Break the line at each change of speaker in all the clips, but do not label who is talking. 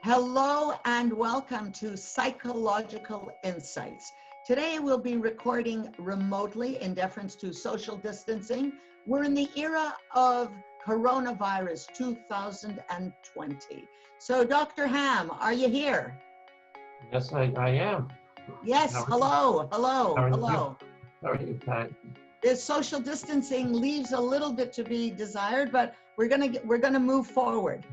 Hello and welcome to Psychological Insights. Today we'll be recording remotely in deference to social distancing. We're in the era of coronavirus 2020. So Dr. Hamm, are you here?
Yes, I am.
Yes, hello.
How are you?
Hello.
How are you, Pat?
This social distancing leaves a little bit to be desired, but we're gonna move forward.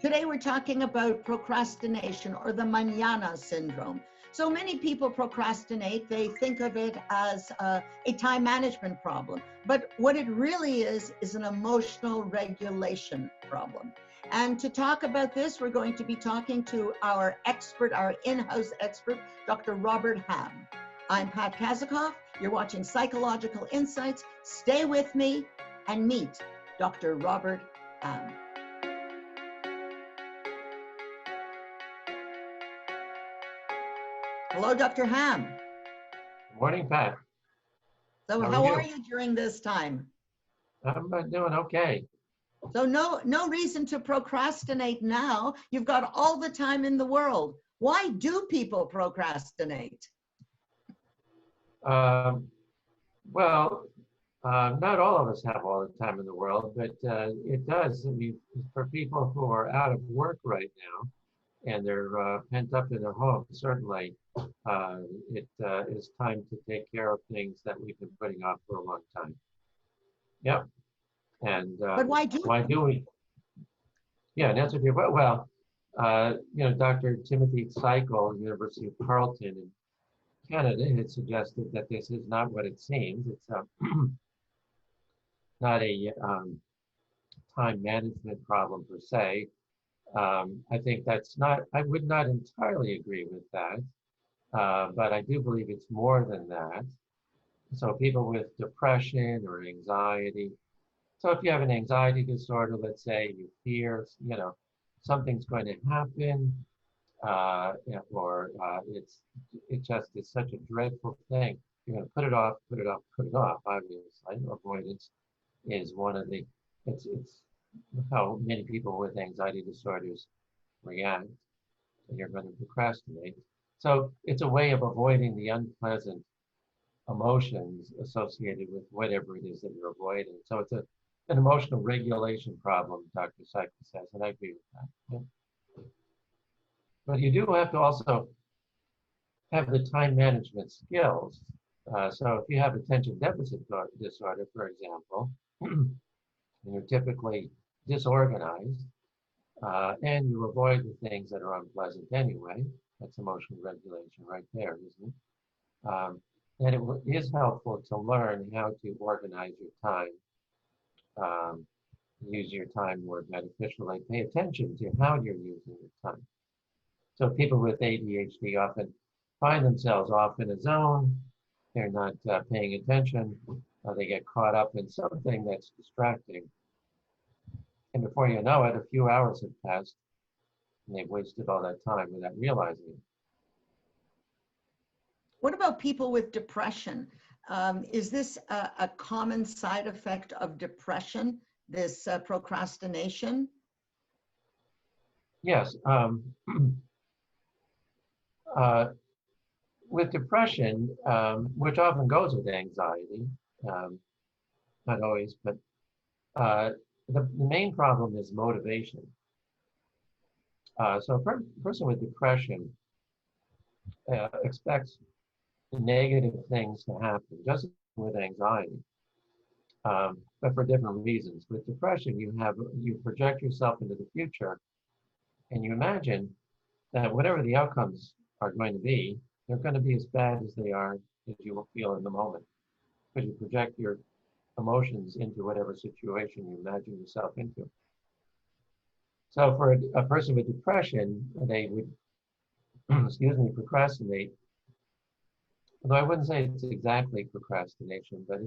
Today we're talking about procrastination or the Manana syndrome. So many people procrastinate. They think of it as a time management problem, but what it really is an emotional regulation problem. And to talk about this, we're going to be talking to our expert, our in-house expert, Dr. Robert Hamm. I'm Pat Kazakoff. You're watching Psychological Insights. Stay with me and meet Dr. Robert Hamm. Hello, Dr. Hamm.
Good morning, Pat.
So how are you during this time?
I'm doing okay.
So no reason to procrastinate now. You've got all the time in the world. Why do people procrastinate?
Not all of us have all the time in the world, but it does. I mean, for people who are out of work right now and they're pent up in their homes, certainly it is time to take care of things that we've been putting off for a long time. Yep. And
but why do
we? Yeah, in answer to your Dr. Timothy Seicel, University of Carleton in Canada, had suggested that this is not what it seems. It's not a time management problem per se. I think I would not entirely agree with that, but I do believe it's more than that. So people with depression or anxiety. So if you have an anxiety disorder, let's say you fear, something's going to happen, or it just is such a dreadful thing. You're going to put it off. Obviously, avoidance is one of it's how many people with anxiety disorders react, and you're going to procrastinate. So it's a way of avoiding the unpleasant emotions associated with whatever it is that you're avoiding. So it's an emotional regulation problem, Dr. Seicel says, and I agree with that. Yeah. But you do have to also have the time management skills. So if you have attention deficit disorder, for example, and you're typically disorganized, and you avoid the things that are unpleasant anyway, that's emotional regulation right there, isn't it? And it is helpful to learn how to organize your time, use your time more beneficially, pay attention to how you're using your time. So people with ADHD often find themselves off in a zone, they're not paying attention, they get caught up in something that's distracting. And before you know it, a few hours have passed, and they've wasted all that time without realizing it.
What about people with depression? Is this a common side effect of depression, this procrastination?
Yes. With depression, which often goes with anxiety, not always, but the main problem is motivation. So a person with depression expects negative things to happen, just with anxiety, but for different reasons. With depression, you project yourself into the future, and you imagine that whatever the outcomes are going to be, they're going to be as bad as they are as you will feel in the moment, because you project your emotions into whatever situation you imagine yourself into. So for a person with depression, they would, procrastinate. Although I wouldn't say it's exactly procrastination, but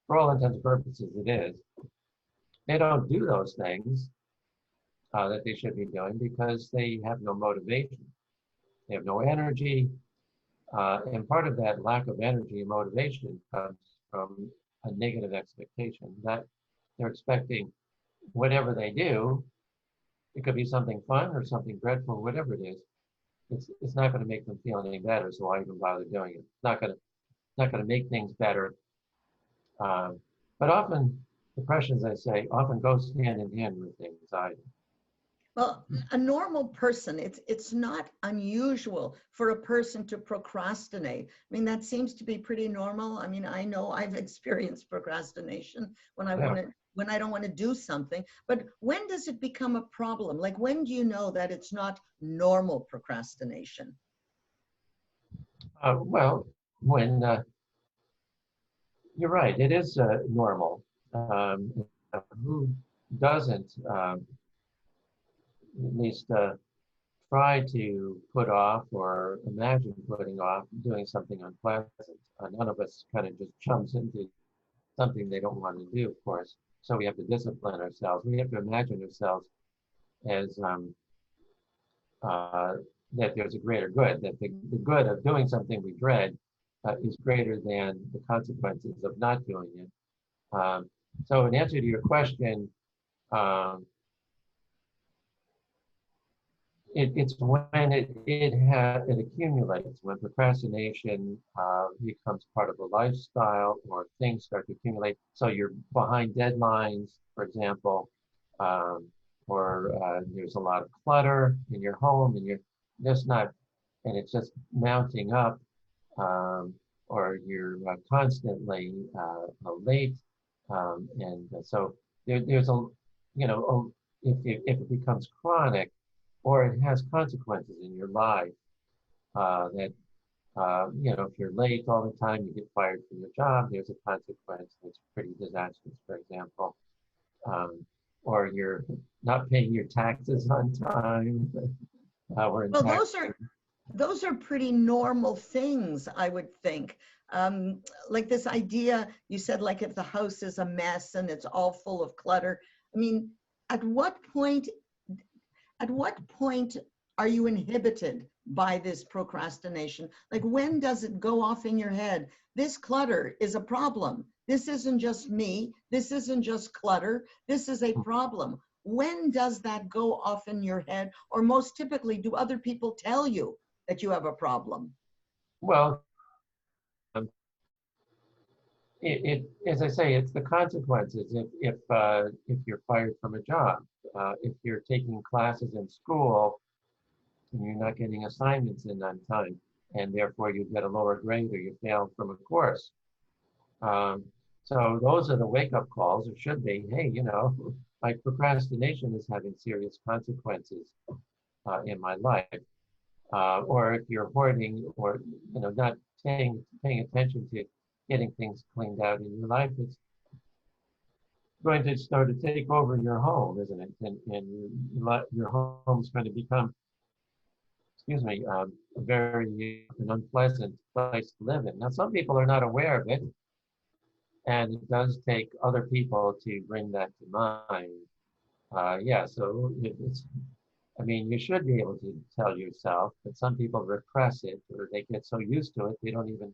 for all intents and purposes, it is. They don't do those things that they should be doing because they have no motivation. They have no energy. And part of that lack of energy and motivation comes from a negative expectation that they're expecting whatever they do It could be something fun or something dreadful, whatever it is. It's not going to make them feel any better, so why even bother doing it? It's not going to make things better. But often, depression, as I say, often goes hand in hand with anxiety.
Well, a normal person, it's not unusual for a person to procrastinate. I mean, that seems to be pretty normal. I mean, I know I've experienced procrastination when I
Yeah.
want to when I don't want to do something. But when does it become a problem? Like, when do you know that it's not normal procrastination?
Well, when you're right, it is normal. Who doesn't at least try to put off or imagine putting off doing something unpleasant? None of us kind of just jumps into something they don't want to do, of course. So we have to discipline ourselves. We have to imagine ourselves as uh, that there's a greater good, that the good of doing something we dread is greater than the consequences of not doing it. So in answer to your question, um, it's when it accumulates, when procrastination becomes part of a lifestyle or things start to accumulate. So you're behind deadlines, for example, um, or there's a lot of clutter in your home and you're just not, and it's just mounting up, um, or you're constantly late. And so there's a, you know, if it becomes chronic, or it has consequences in your life that if you're late all the time, you get fired from your job. There's a consequence that's pretty disastrous, for example. Um, or you're not paying your taxes on time. We're in
Well,
tax.
those are pretty normal things, I would think. Like this idea you said, like if the house is a mess and it's all full of clutter. I mean, at what point at what point are you inhibited by this procrastination? Like, when does it go off in your head? This clutter is a problem. This isn't just me. This isn't just clutter. This is a problem. When does that go off in your head? Or most typically, do other people tell you that you have a problem?
Well, um, as I say, it's the consequences. If you're fired from a job, if you're taking classes in school and you're not getting assignments in on time, and therefore you get a lower grade or you fail from a course. Um, so those are the wake-up calls, or should be. Hey, my procrastination is having serious consequences in my life. Or if you're hoarding, or not paying attention to getting things cleaned out in your life, it's going to start to take over your home, isn't it? And your home's going to become, excuse me, a very an unpleasant place to live in. Now, some people are not aware of it, and it does take other people to bring that to mind. Yeah, so I mean, you should be able to tell yourself, but some people repress it, or they get so used to it, they don't even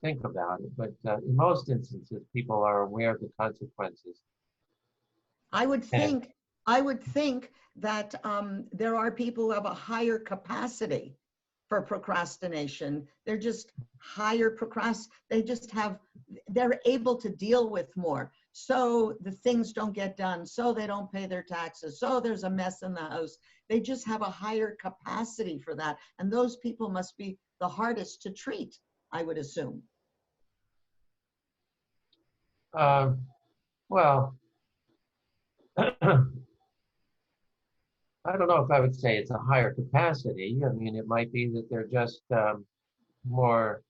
think about it. But in most instances, people are aware of the consequences.
I would
And
think, I would think that there are people who have a higher capacity for procrastination. They're just they just have, they're able to deal with more. So the things don't get done, so they don't pay their taxes, so there's a mess in the house. They just have a higher capacity for that. And those people must be the hardest to treat, I would assume.
well, I don't know if I would say it's a higher capacity. I mean, it might be that they're just more,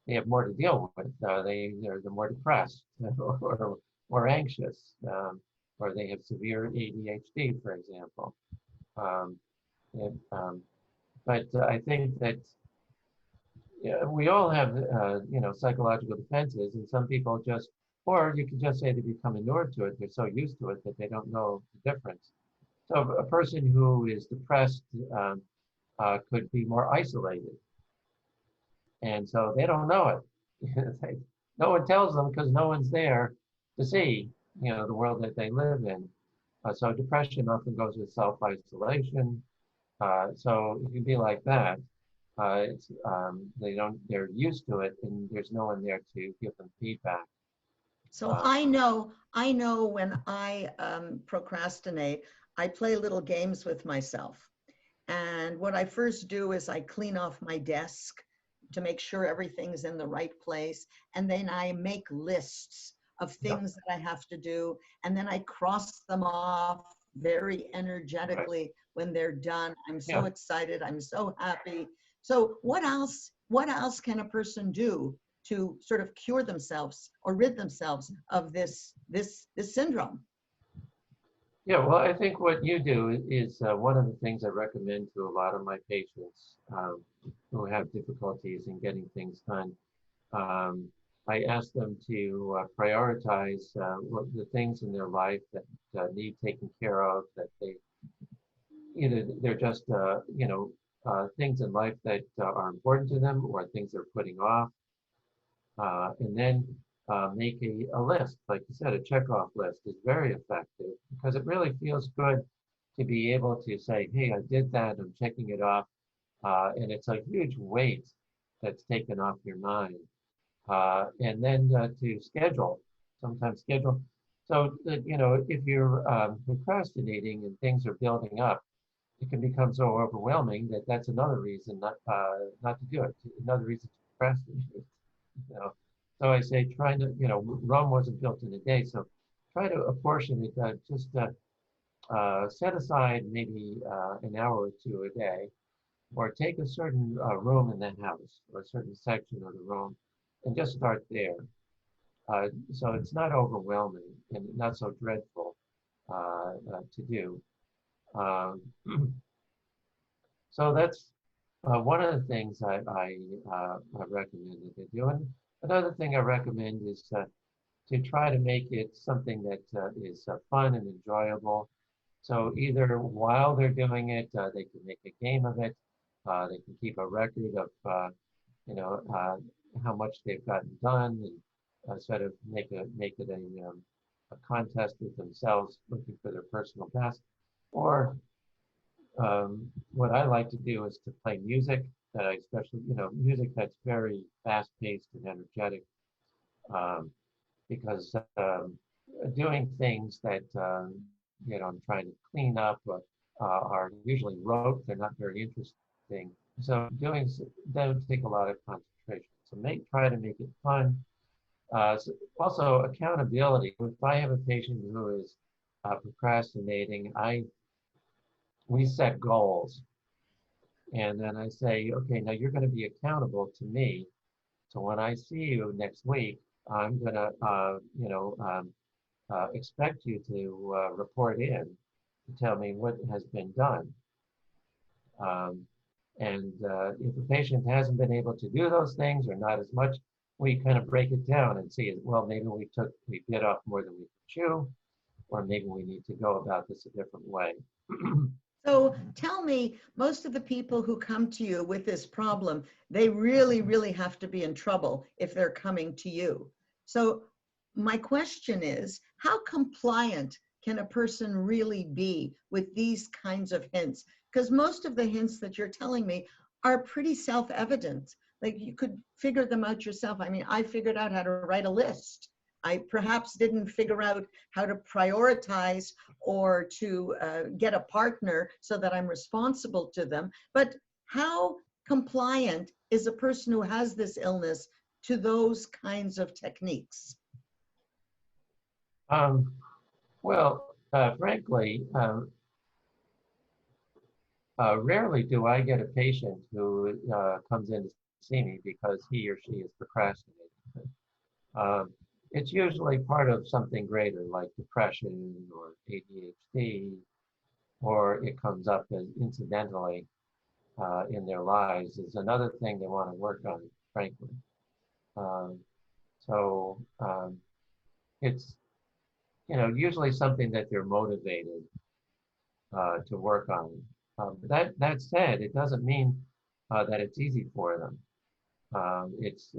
they have more to deal with. They're more depressed or more anxious, or they have severe ADHD, for example. Um, it, but I think that yeah, we all have, psychological defenses, and some people just, or you can just say they become inured to it. They're so used to it that they don't know the difference. So a person who is depressed could be more isolated, and so they don't know it. No one tells them because no one's there to see, the world that they live in. So depression often goes with self-isolation. So it can be like that. They're used to it, and there's no one there to give them feedback.
So I know when I procrastinate, I play little games with myself. And what I first do is I clean off my desk to make sure everything's in the right place. And then I make lists of
Yep.
things that I have to do. And then I cross them off very
Right.
energetically when they're done. I'm so
Yeah.
excited. I'm so happy. So what else can a person do to sort of cure themselves or rid themselves of this syndrome?
Yeah, well, I think what you do is one of the things I recommend to a lot of my patients who have difficulties in getting things done. Um, I ask them to prioritize the things in their life that need taken care of, that either they're just, things in life that are important to them or things they're putting off. And then make a list. Like you said, a checkoff list is very effective because it really feels good to be able to say, hey, I did that, I'm checking it off. And it's a huge weight that's taken off your mind. And then to schedule, sometimes schedule. So that, if you're procrastinating and things are building up, it can become so overwhelming that that's another reason not to do it, another reason to procrastinate. You know, so I say, trying to, Rome wasn't built in a day, so try to apportion it. Just set aside maybe an hour or two a day, or take a certain room in the house or a certain section of the room, and just start there. So it's not overwhelming and not so dreadful to do. Um, so that's one of the things I recommend that they do. And another thing I recommend is to try to make it something that is fun and enjoyable. So either while they're doing it, they can make a game of it. They can keep a record of, you know, uh, how much they've gotten done, and sort of make it a contest with themselves, looking for their personal best. Or what I like to do is to play music that I especially, music that's very fast-paced and energetic, um, because doing things that I'm trying to clean up are usually rote. They're not very interesting. So them take a lot of concentration. So try to make it fun. Also, accountability. If I have a patient who is procrastinating, we set goals. And then I say, okay, now you're going to be accountable to me. So when I see you next week, I'm going to, expect you to report in to tell me what has been done. Um, and if the patient hasn't been able to do those things or not as much, we kind of break it down and see, well, maybe we bit off more than we could chew, or maybe we need to go about this a different way.
So tell me, most of the people who come to you with this problem, they really, really have to be in trouble if they're coming to you. So my question is, how compliant can a person really be with these kinds of hints? Because most of the hints that you're telling me are pretty self-evident. Like you could figure them out yourself. I mean, I figured out how to write a list. I perhaps didn't figure out how to prioritize or to get a partner so that I'm responsible to them. But how compliant is a person who has this illness to those kinds of techniques?
Um, well, frankly, rarely do I get a patient who comes in to see me because he or she is procrastinating. Um, it's usually part of something greater like depression or ADHD, or it comes up as incidentally in their lives is another thing they want to work on, frankly. Um, so it's usually something that they're motivated to work on. But that said, it doesn't mean that it's easy for them. It's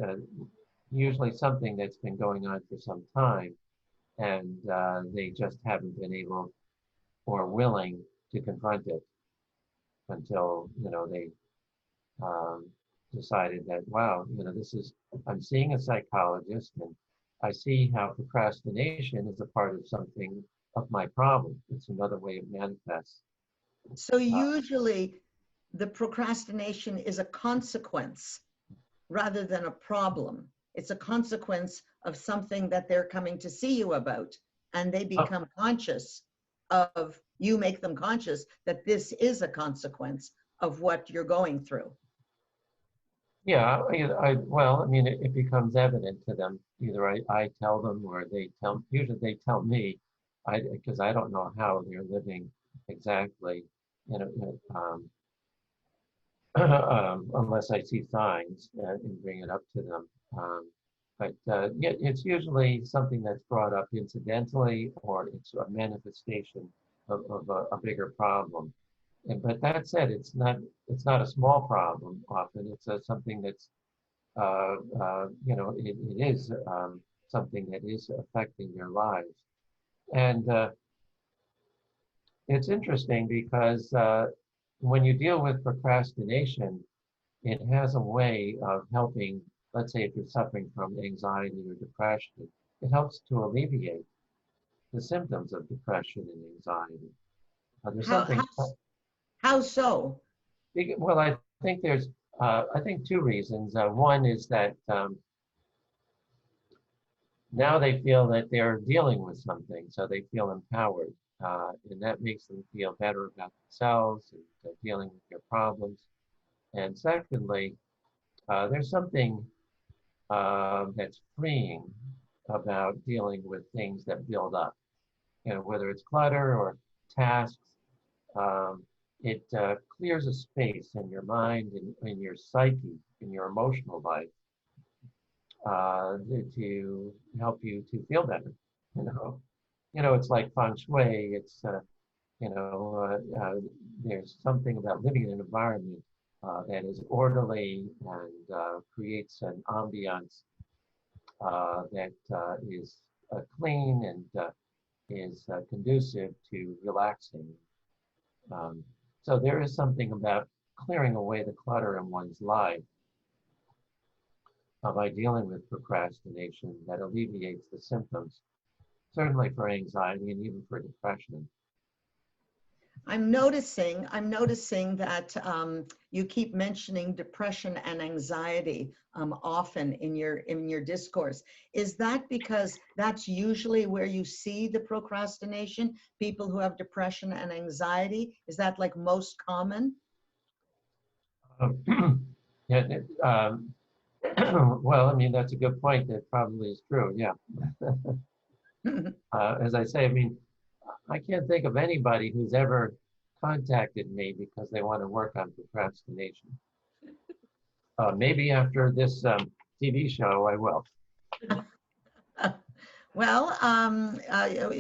usually something that's been going on for some time, and they just haven't been able or willing to confront it until, they um, decided that, wow, I'm seeing a psychologist and I see how procrastination is a part of something of my problem. It's another way it manifests.
So usually the procrastination is a consequence rather than a problem. It's a consequence of something that they're coming to see you about, and they
Oh,
become conscious of, you make them conscious that this is a consequence of what you're going through.
yeah, well, I mean, it becomes evident to them. Either I tell them or usually they tell me, because I don't know how they're living exactly, you know, unless I see signs and bring it up to them. But yeah, it's usually something that's brought up incidentally, or it's a manifestation of a bigger problem. But that said, it's not a small problem. Often it's something that's it is something that is affecting their lives. And it's interesting because when you deal with procrastination, it has a way of helping. Let's say if you're suffering from anxiety or depression, it helps to alleviate the symptoms of depression and anxiety. There's
How,
something,
how, how so?
well, I think two reasons. One is that now they feel that they're dealing with something, so they feel empowered. And that makes them feel better about themselves and dealing with their problems. And secondly, there's something that's freeing about dealing with things that build up. Whether it's clutter or tasks, um, it clears a space in your mind and in your psyche, in your emotional life, to help you to feel better. You know, it's like feng shui. It's there's something about living in an environment that is orderly and creates an ambiance that is clean and is conducive to relaxing. Um, so there is something about clearing away the clutter in one's life by dealing with procrastination that alleviates the symptoms, certainly for anxiety and even for depression.
I'm noticing that you keep mentioning depression and anxiety often in your discourse. Is that because that's usually where you see the procrastination? People who have depression and anxiety, is that like most common?
Yeah, well, I mean, that's a good point. That probably is true. Yeah. As I say, I mean, I can't think of anybody who's ever contacted me because they want to work on procrastination. Maybe after this TV show, I will.
Well,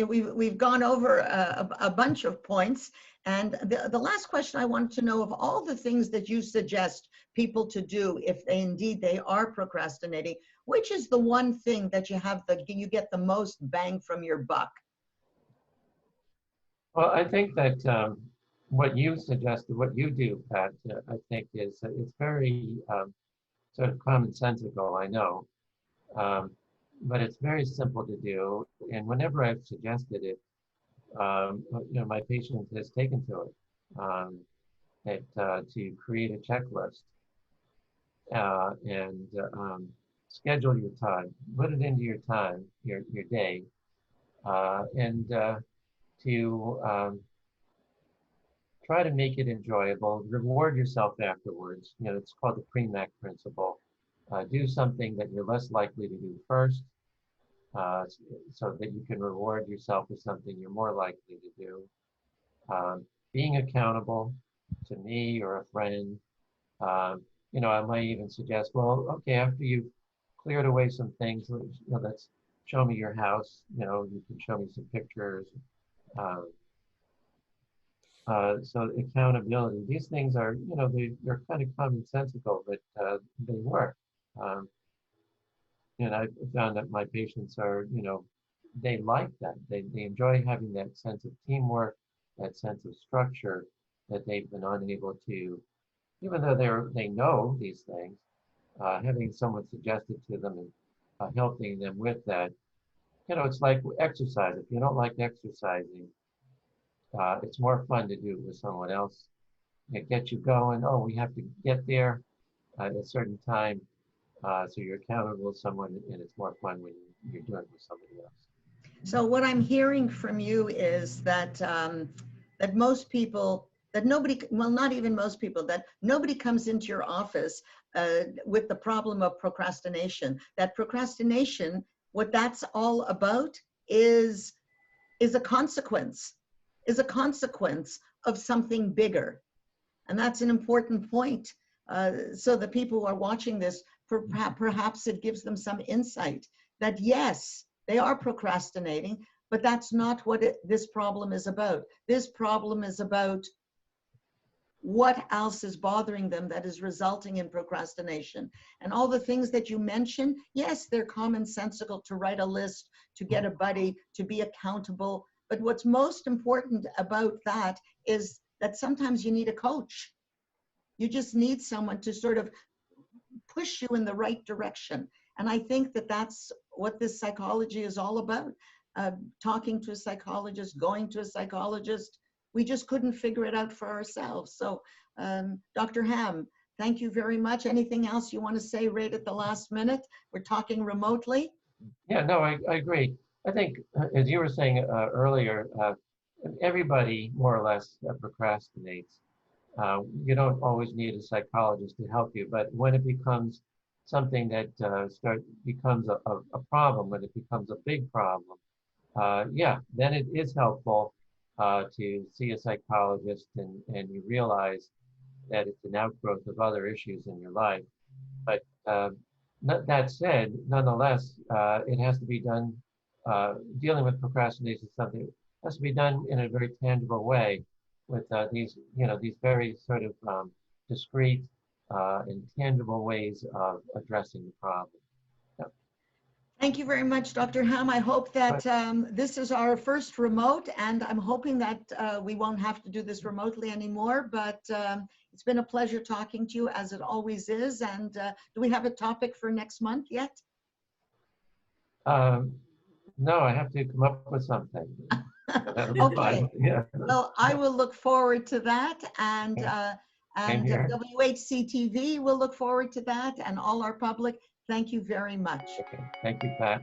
we've gone over a bunch of points. And the last question I wanted to know, of all the things that you suggest people to do if they are procrastinating, which is the one thing that you get the most bang from your buck?
Well, I think that what you suggested, what you do, Pat, I think it's very sort of commonsensical, I know, um, but it's very simple to do. And whenever I've suggested it, my patient has taken to it. To create a checklist and schedule your time, put it into your time, your day, and to try to make it enjoyable. Reward yourself afterwards. It's called the pre-Mac principle. Do something that you're less likely to do first, uh, so that you can reward yourself with something you're more likely to do. Being accountable to me or a friend. Um, I might even suggest, well, okay, after you've cleared away some things, let's show me your house. You can show me some pictures. Um, so accountability, these things are, they're kind of commonsensical, but they work. Um, and I found that my patients are, they like that. They enjoy having that sense of teamwork that sense of structure that they've been unable to, even though they know these things, having someone suggest it to them and helping them with that. You know, it's like exercise. If you don't like exercising, it's more fun to do it with someone else. It gets you going. Oh, we have to get there at a certain time. So you're accountable to someone, and it's more fun when you're doing it with somebody else.
So what I'm hearing from you is that that most people, that nobody, well, not even most people, that nobody comes into your office with the problem of procrastination. That procrastination, what that's all about is a consequence, of something bigger. And that's an important point. So the people who are watching this, perhaps it gives them some insight that yes, they are procrastinating, but that's not what this problem is about. This problem is about what else is bothering them that is resulting in procrastination. And all the things that you mentioned, yes, they're commonsensical, to write a list, to get a buddy, to be accountable. But what's most important about that is that sometimes you need a coach. You just need someone to sort of push you in the right direction. And I think that that's what this psychology is all about. Talking to a psychologist, going to a psychologist, we just couldn't figure it out for ourselves. So Dr. Hamm, thank you very much. Anything else you want to say right at the last minute? We're talking remotely.
Yeah, no, I agree. I think, as you were saying earlier, everybody more or less procrastinates. You don't always need a psychologist to help you, but when it becomes something that becomes a problem, when it becomes a big problem, yeah, then it is helpful to see a psychologist, and you realize that it's an outgrowth of other issues in your life. But that said, nonetheless, it has to be done. Dealing with procrastination is something that has to be done in a very tangible way, with these very sort of discrete and tangible ways of addressing the problem. Yep.
Thank you very much, Dr. Hamm. I hope that this is our first remote, and I'm hoping that we won't have to do this remotely anymore, but it's been a pleasure talking to you, as it always is. And do we have a topic for next month yet?
No, I have to come up with something.
Okay.
Yeah.
Well, I will look forward to that, and WHC TV will look forward to that, and all our public. Thank you very much.
Okay. Thank you, Pat.